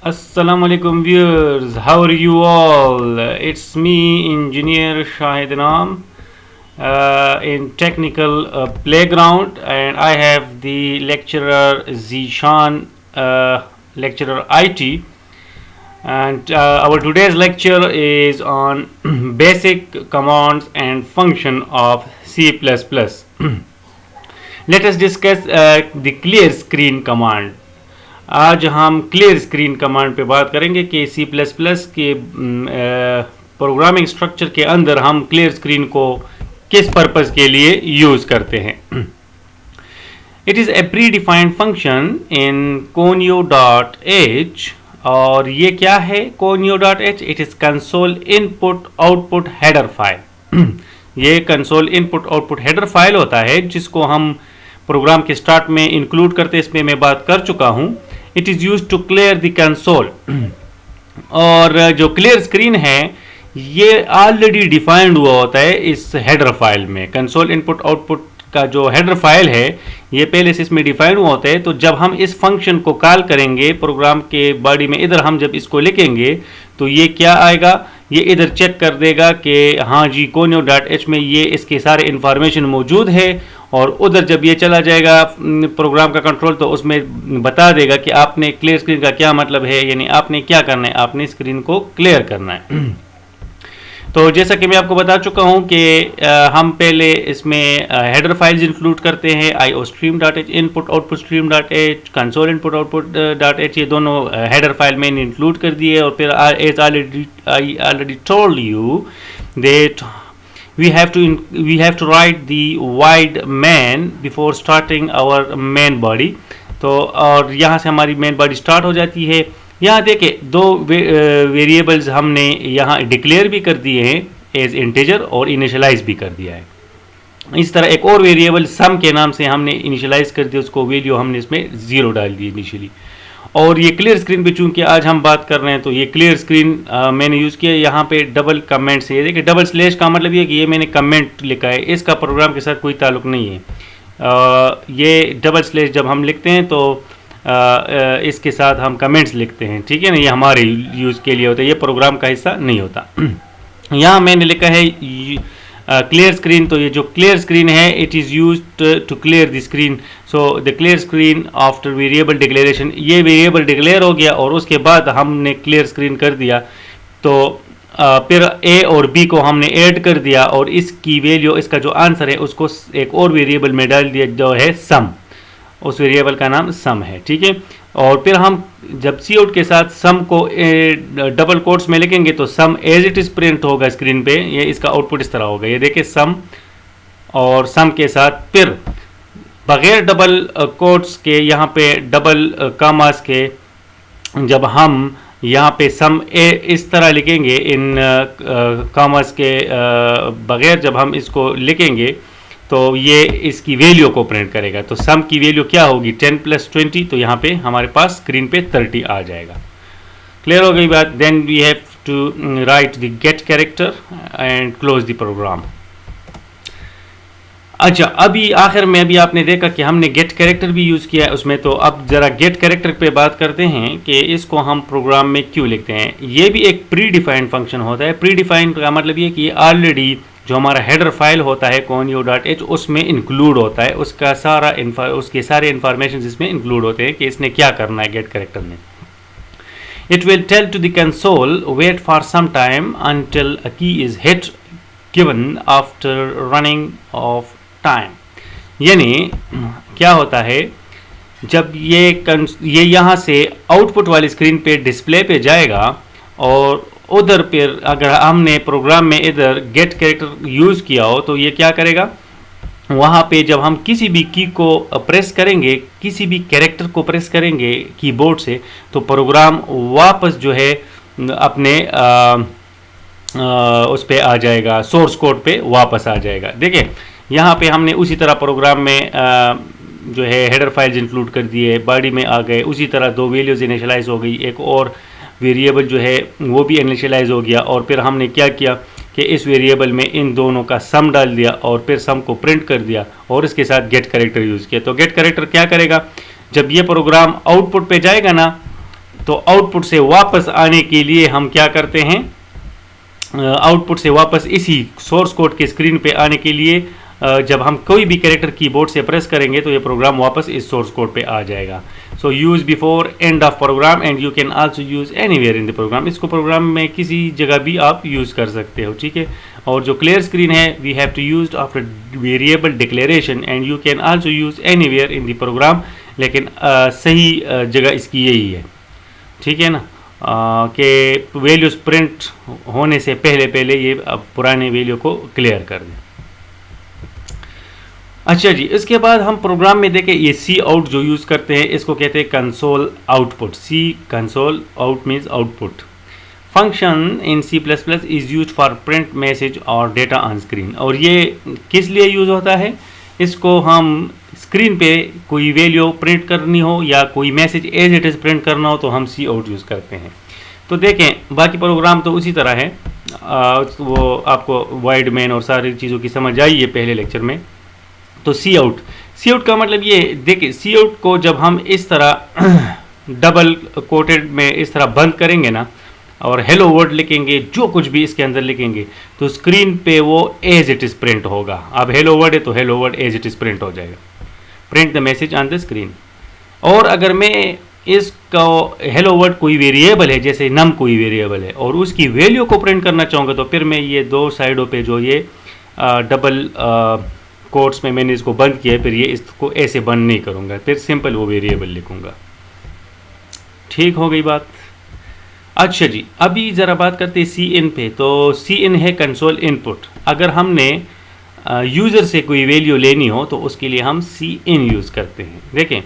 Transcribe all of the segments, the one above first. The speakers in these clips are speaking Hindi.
Assalamu alaikum viewers, how are you all? It's me, Engineer Shahid Naam, in technical playground, and I have the lecturer Zishan, lecturer IT, and our today's lecture is on basic commands and function of C++. Let us discuss the clear screen command. आज हम क्लियर स्क्रीन कमांड पे बात करेंगे कि C++ के प्रोग्रामिंग स्ट्रक्चर के अंदर हम क्लियर स्क्रीन को किस पर्पस के लिए यूज़ करते हैं. It is a pre defined function in conio.h. और ये क्या है conio.h? It is console input output header file. ये console input output header file होता है जिसको हम प्रोग्राम के स्टार्ट में इंक्लूड करते हैं. इसमें मैं बात कर चुका हूँ. It is use to clear the console. और जो क्लियर स्क्रीन है ये ऑलरेडी डिफाइंड हुआ होता है इस हेडर फाइल में. कंसोल इनपुट आउटपुट का जो हेडर फाइल है ये पहले से इसमें डिफाइंड हुआ होता है. तो जब हम इस फंक्शन को कॉल करेंगे प्रोग्राम के बॉडी में, इधर हम जब इसको लिखेंगे तो ये क्या आएगा, ये इधर चेक कर देगा कि हाँ जी conio.h में ये इसके सारे इन्फॉर्मेशन मौजूद है. और उधर जब ये चला जाएगा प्रोग्राम का कंट्रोल तो उसमें बता देगा कि आपने क्लियर स्क्रीन का क्या मतलब है, यानी आपने क्या करना है, आपने स्क्रीन को क्लियर करना है. तो जैसा कि मैं आपको बता चुका हूं कि हम पहले इसमें हेडर फाइल्स इंक्लूड करते हैं. iostream.h, input output stream.h, console input output, ये दोनों हेडर फाइल में इंक्लूड कर दिए. और फिर as I already told you that we have to write the void main before starting our main body. तो और यहाँ से हमारी मेन बॉडी स्टार्ट हो जाती है. यहाँ देखें दो वेरिएबल्स हमने यहाँ डिक्लेयर भी कर दिए हैं एज इंटीजर और इनिशियलाइज भी कर दिया है. इस तरह एक और वेरिएबल सम के नाम से हमने इनिशियलाइज कर दिया, उसको वैल्यू हमने इसमें 0 डाल दी इनिशियली. और ये क्लियर स्क्रीन पे चूंकि आज हम बात कर रहे हैं तो ये क्लियर स्क्रीन मैंने यूज़ किया. यहाँ पे डबल कमेंट से, ये देखिए डबल स्लैश का मतलब ये कि ये मैंने कमेंट लिखा है, इसका प्रोग्राम के साथ कोई ताल्लुक नहीं है. ये डबल स्लैश जब हम लिखते हैं तो इसके साथ हम कमेंट्स लिखते हैं, ठीक है ना, ये हमारे यूज़ के लिए होता है, ये प्रोग्राम का हिस्सा नहीं होता. यहाँ मैंने लिखा है क्लियर स्क्रीन. तो ये जो क्लियर स्क्रीन है it is use to clear the screen. So the clear screen after variable declaration, ये वेरिएबल डिक्लेयर हो गया और उसके बाद हमने क्लियर स्क्रीन कर दिया. तो फिर ए और बी को हमने ऐड कर दिया और इसकी वैल्यू, इसका जो आंसर है उसको एक और वेरिएबल में डाल दिया जो है सम. उस वेरिएबल का नाम सम है, ठीक है. और फिर हम जब सी आउट के साथ सम को डबल कोट्स में लिखेंगे तो सम एज इट इज़ प्रिंट होगा स्क्रीन पे. ये इसका आउटपुट इस तरह होगा, ये देखिए सम और सम के साथ फिर बगैर डबल कोट्स के, यहाँ पे डबल कामास के, जब हम यहाँ पे सम इस तरह लिखेंगे इन कामास के बगैर जब हम इसको लिखेंगे तो ये इसकी वैल्यू को प्रिंट करेगा. तो सम की वैल्यू क्या होगी 10 + 20. तो यहाँ पे हमारे पास स्क्रीन पे 30 आ जाएगा. क्लियर हो गई बात. Then we have to write the get character and close the program. अच्छा, अभी आखिर में अभी आपने देखा कि हमने गेट कैरेक्टर भी यूज़ किया है उसमें. तो अब ज़रा गेट कैरेक्टर पे बात करते हैं कि इसको हम प्रोग्राम में क्यों लिखते हैं. ये भी एक प्री डिफाइंड फंक्शन होता है. प्री डिफाइंड का मतलब ये कि ये ऑलरेडी जो हमारा हेडर फाइल होता है conio.h उसमें इंक्लूड होता है. उसका सारा उसके सारे इन्फॉर्मेशन इसमें इंक्लूड होते हैं कि इसने क्या करना है गेट कैरेक्टर में. It will tell to the console wait for some time until a key is hit given after running of time. यानी क्या होता है, जब ये यहाँ से आउटपुट वाली स्क्रीन पे डिस्प्ले पे जाएगा और उधर फिर अगर हमने प्रोग्राम में इधर गेट कैरेक्टर यूज़ किया हो तो ये क्या करेगा, वहाँ पे जब हम किसी भी की को प्रेस करेंगे, किसी भी कैरेक्टर को प्रेस करेंगे कीबोर्ड से, तो प्रोग्राम वापस जो है अपने उस पे आ जाएगा, सोर्स कोड पे वापस आ जाएगा. देखिए यहाँ पे हमने उसी तरह प्रोग्राम में जो है हेडर फाइल्स इंक्लूड कर दिए, बॉडी में आ गए, उसी तरह दो वैल्यूज़ इनिशियलाइज हो गई, एक और वेरिएबल जो है वो भी इनिशियलाइज हो गया. और फिर हमने क्या किया कि इस वेरिएबल में इन दोनों का सम डाल दिया और फिर सम को प्रिंट कर दिया और इसके साथ गेट कैरेक्टर यूज़ किया. तो गेट कैरेक्टर क्या करेगा, जब ये प्रोग्राम आउटपुट पे जाएगा ना तो आउटपुट से वापस आने के लिए हम क्या करते हैं, आउटपुट से वापस इसी सोर्स कोड के स्क्रीन पे आने के लिए जब हम कोई भी कैरेक्टर कीबोर्ड से प्रेस करेंगे तो ये प्रोग्राम वापस इस सोर्स कोड पे आ जाएगा। So use before end of program and you can also use anywhere in the program. इसको प्रोग्राम में किसी जगह भी आप यूज कर सकते हो, ठीक है। और जो क्लियर स्क्रीन है we have to use after variable declaration and you can also use anywhere in the program, लेकिन सही जगह इसकी यही है, ठीक है ना, कि वैल्यूज प्रिंट होने से पहले ये पुराने वैल्यू को क्लियर कर दें। अच्छा जी, इसके बाद हम प्रोग्राम में देखें ये सी आउट जो यूज़ करते हैं इसको कहते हैं console output. C console out means output. Function in C plus plus is use for print message और डेटा ऑन स्क्रीन। और ये किस लिए यूज़ होता है, इसको हम स्क्रीन पे कोई वैल्यू प्रिंट करनी हो या कोई message as it is print करना हो तो हम सी आउट यूज़ करते हैं। तो देखें बाकी प्रोग्राम तो उसी तरह है, वो आपको वाइड मैन और सारी चीज़ों की समझ आई है पहले लेक्चर में। तो सी आउट का मतलब ये देखिए, सी आउट को जब हम इस तरह डबल कोटेड में इस तरह बंद करेंगे ना और हेलो वर्ड लिखेंगे, जो कुछ भी इसके अंदर लिखेंगे तो स्क्रीन पे वो एज इट इज़ प्रिंट होगा। अब हेलो वर्ड है तो hello word as it is print हो जाएगा, print the message on the screen. और अगर मैं इसका हेलो वर्ड कोई वेरिएबल है, जैसे नम कोई वेरिएबल है और उसकी वैल्यू को प्रिंट करना चाहूँगा तो फिर मैं ये दो साइडों पे जो ये डबल कोट्स में मैंने इसको बंद किया है, फिर ये इसको ऐसे बंद नहीं करूँगा, फिर सिंपल वो वेरिएबल लिखूँगा। ठीक हो गई बात। अच्छा जी, अभी ज़रा बात करते हैं सी इन पे। तो सी इन है कंसोल इनपुट। अगर हमने यूज़र से कोई वैल्यू लेनी हो तो उसके लिए हम सी इन यूज़ करते हैं। देखें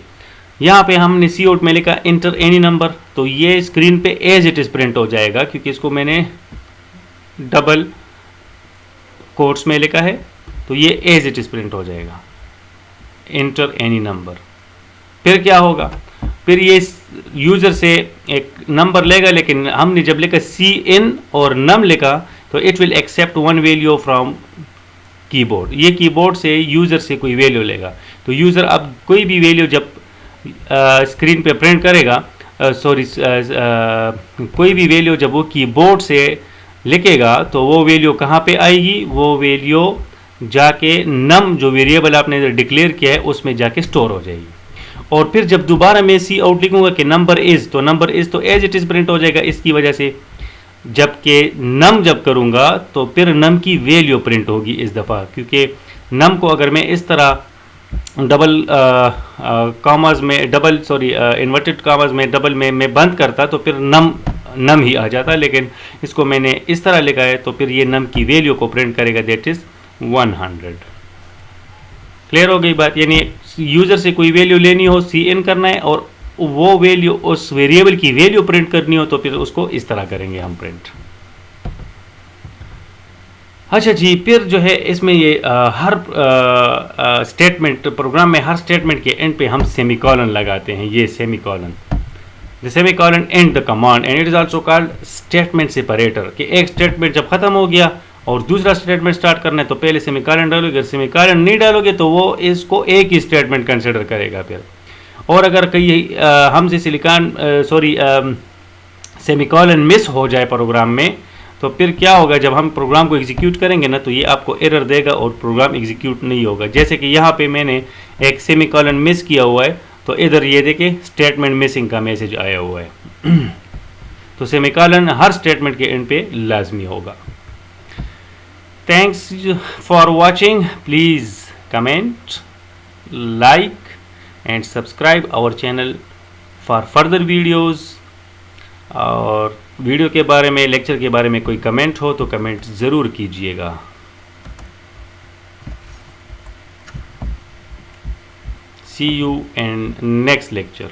यहाँ पे हमने सी आउट में लिखा इंटर एनी नंबर, तो ये स्क्रीन पे एज इट इज़ प्रिंट हो जाएगा क्योंकि इसको मैंने डबल कोट्स में लिखा है, तो ये एज इट इज़ प्रिंट हो जाएगा, इंटर एनी नंबर। फिर क्या होगा, फिर ये यूज़र से एक नंबर लेगा, लेकिन हमने जब लिखा सी इन और नम लिखा तो it will except one value from keyboard. ये कीबोर्ड से यूज़र से कोई वैल्यू लेगा, तो यूज़र अब कोई भी वैल्यू जब स्क्रीन पे प्रिंट करेगा, कोई भी वैल्यू जब वो कीबोर्ड से लिखेगा तो वो वैल्यू कहाँ पे आएगी, वो वैल्यू जाके नम जो वेरिएबल आपने डिक्लेयर किया है उसमें जाके स्टोर हो जाएगी। और फिर जब दोबारा मैं सी आउट लिखूंगा कि नंबर इज़, तो नंबर इज़ तो एज इट इज़ प्रिंट हो जाएगा इसकी वजह से। जबकि नम जब करूँगा तो फिर नम की वैल्यू प्रिंट होगी इस दफ़ा, क्योंकि नम को अगर मैं इस तरह डबल कॉमास में इन्वर्टेड कॉमास में डबल में मैं बंद करता तो फिर नम ही आ जाता, लेकिन इसको मैंने इस तरह लिखा है तो फिर ये नम की वैल्यू को प्रिंट करेगा, दैट इज़ 100। क्लियर हो गई बात। यानी यूज़र से कोई वैल्यू लेनी हो सी इन करना है और वो वैल्यू उस वेरिएबल की वैल्यू प्रिंट करनी हो तो फिर उसको इस तरह करेंगे हम प्रिंट। अच्छा जी, फिर जो है इसमें ये हर स्टेटमेंट प्रोग्राम में हर स्टेटमेंट के एंड पे हम सेमीकोलन लगाते हैं। ये semicolon, the semicolon and the command and it is also called statement separator. कि एक स्टेटमेंट जब ख़त्म हो गया और दूसरा स्टेटमेंट स्टार्ट करना है तो पहले सेमीकोलन डालोगे, अगर सेमीकोलन नहीं डालोगे तो वो इसको एक ही स्टेटमेंट कंसिडर करेगा फिर। और अगर कहीं हमसे सेमीकोलन मिस हो जाए प्रोग्राम में तो फिर क्या होगा, जब हम प्रोग्राम को एग्जीक्यूट करेंगे ना तो ये आपको एरर देगा और प्रोग्राम एग्जीक्यूट नहीं होगा। जैसे कि यहाँ पे मैंने एक सेमीकोलन मिस किया हुआ है तो इधर ये देखिए स्टेटमेंट मिसिंग का मैसेज आया हुआ है। तो सेमीकोलन हर स्टेटमेंट के एंड पे लाजमी होगा। Thanks for watching. Please comment, like and subscribe our channel for further videos. और वीडियो के बारे में, लेक्चर के बारे में कोई कमेंट हो तो कमेंट ज़रूर कीजिएगा। See you in next lecture.